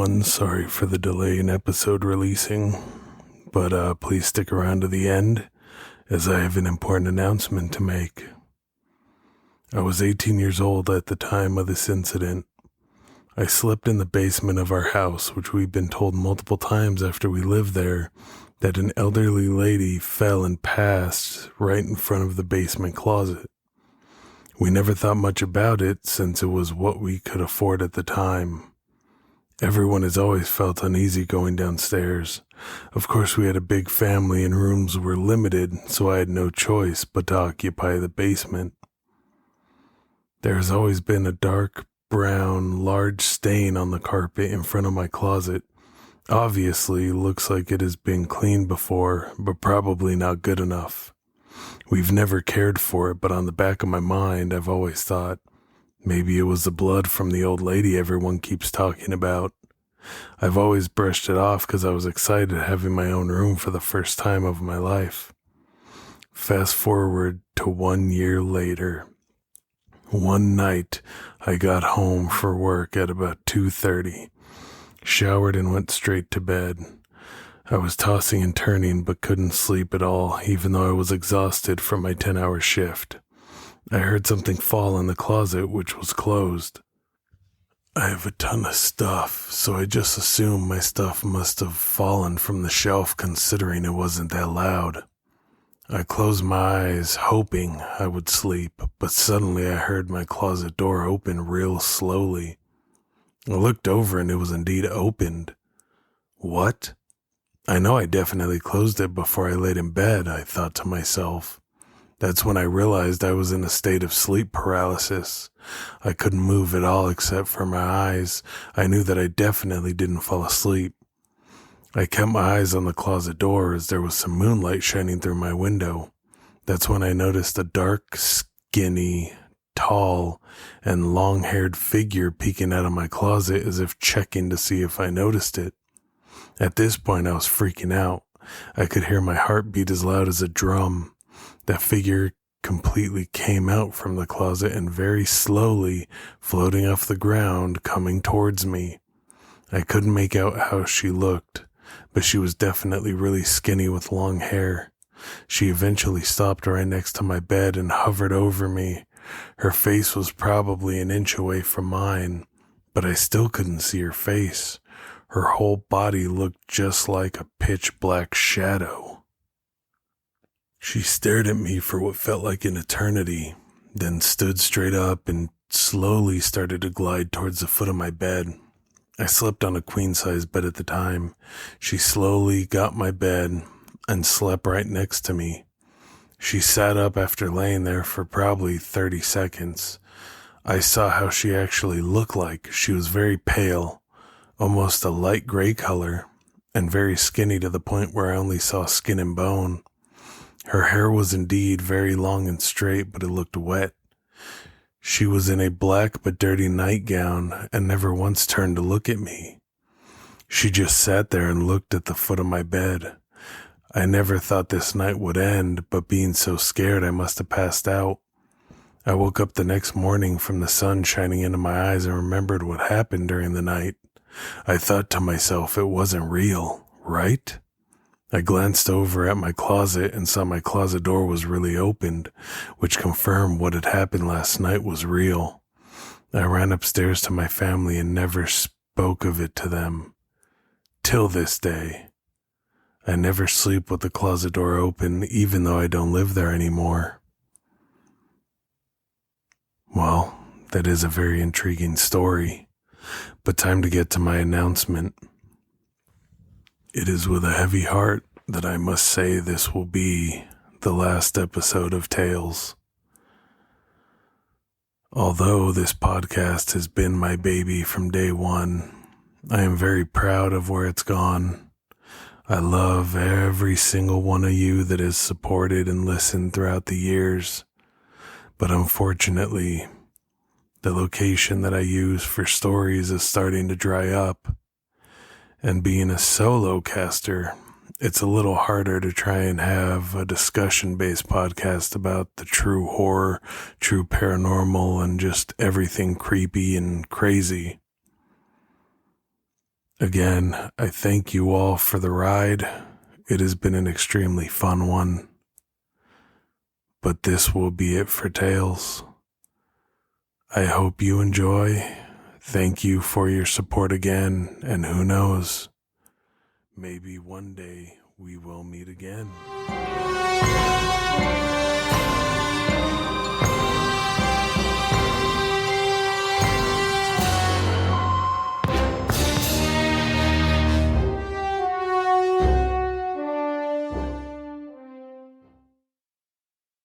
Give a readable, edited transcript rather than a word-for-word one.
everyone. Sorry for the delay in episode releasing, but please stick around to the end as I have an important announcement to make. I was 18 years old at the time of this incident. I slept in the basement of our house, which we've been told multiple times after we lived there that an elderly lady fell and passed right in front of the basement closet. We never thought much about it since it was what we could afford at the time. Everyone has always felt uneasy going downstairs. Of course, we had a big family and rooms were limited, so I had no choice but to occupy the basement. There has always been a dark brown, large stain on the carpet in front of my closet. Obviously, looks like it has been cleaned before, but probably not good enough. We've never cared for it, but on the back of my mind, I've always thought, maybe it was the blood from the old lady everyone keeps talking about. I've always brushed it off because I was excited having my own room for the first time of my life. Fast forward to 1 year later. One night, I got home for work at about 2:30, showered and went straight to bed. I was tossing and turning but couldn't sleep at all, even though I was exhausted from my 10-hour shift. I heard something fall in the closet, which was closed. I have a ton of stuff, so I just assumed my stuff must have fallen from the shelf considering it wasn't that loud. I closed my eyes, hoping I would sleep, but suddenly I heard my closet door open real slowly. I looked over and it was indeed opened. What? I know I definitely closed it before I laid in bed, I thought to myself. That's when I realized I was in a state of sleep paralysis. I couldn't move at all except for my eyes. I knew that I definitely didn't fall asleep. I kept my eyes on the closet door as there was some moonlight shining through my window. That's when I noticed a dark, skinny, tall, and long-haired figure peeking out of my closet as if checking to see if I noticed it. At this point, I was freaking out. I could hear my heart beat as loud as a drum. That figure completely came out from the closet and very slowly, floating off the ground, coming towards me. I couldn't make out how she looked, but she was definitely really skinny with long hair. She eventually stopped right next to my bed and hovered over me. Her face was probably an inch away from mine, but I still couldn't see her face. Her whole body looked just like a pitch black shadow. She stared at me for what felt like an eternity, then stood straight up and slowly started to glide towards the foot of my bed. I slept on a queen-size bed at the time. She slowly got my bed and slept right next to me. She sat up after laying there for probably 30 seconds. I saw how she actually looked like. She was very pale, almost a light gray color, and very skinny to the point where I only saw skin and bone. Her hair was indeed very long and straight, but it looked wet. She was in a black but dirty nightgown and never once turned to look at me. She just sat there and looked at the foot of my bed. I never thought this night would end, but being so scared I must have passed out. I woke up the next morning from the sun shining into my eyes and remembered what happened during the night. I thought to myself it wasn't real, right? I glanced over at my closet and saw my closet door was really opened, which confirmed what had happened last night was real. I ran upstairs to my family and never spoke of it to them. Till this day. I never sleep with the closet door open, even though I don't live there anymore. Well, that is a very intriguing story. But time to get to my announcement. It is with a heavy heart that I must say this will be the last episode of Tales. Although this podcast has been my baby from day one, I am very proud of where it's gone. I love every single one of you that has supported and listened throughout the years. But unfortunately, the location that I use for stories is starting to dry up. And being a solo caster, it's a little harder to try and have a discussion-based podcast about the true horror, true paranormal, and just everything creepy and crazy. Again, I thank you all for the ride. It has been an extremely fun one. But this will be it for Tales. I hope you enjoy. Thank you for your support again, and who knows, maybe one day we will meet again.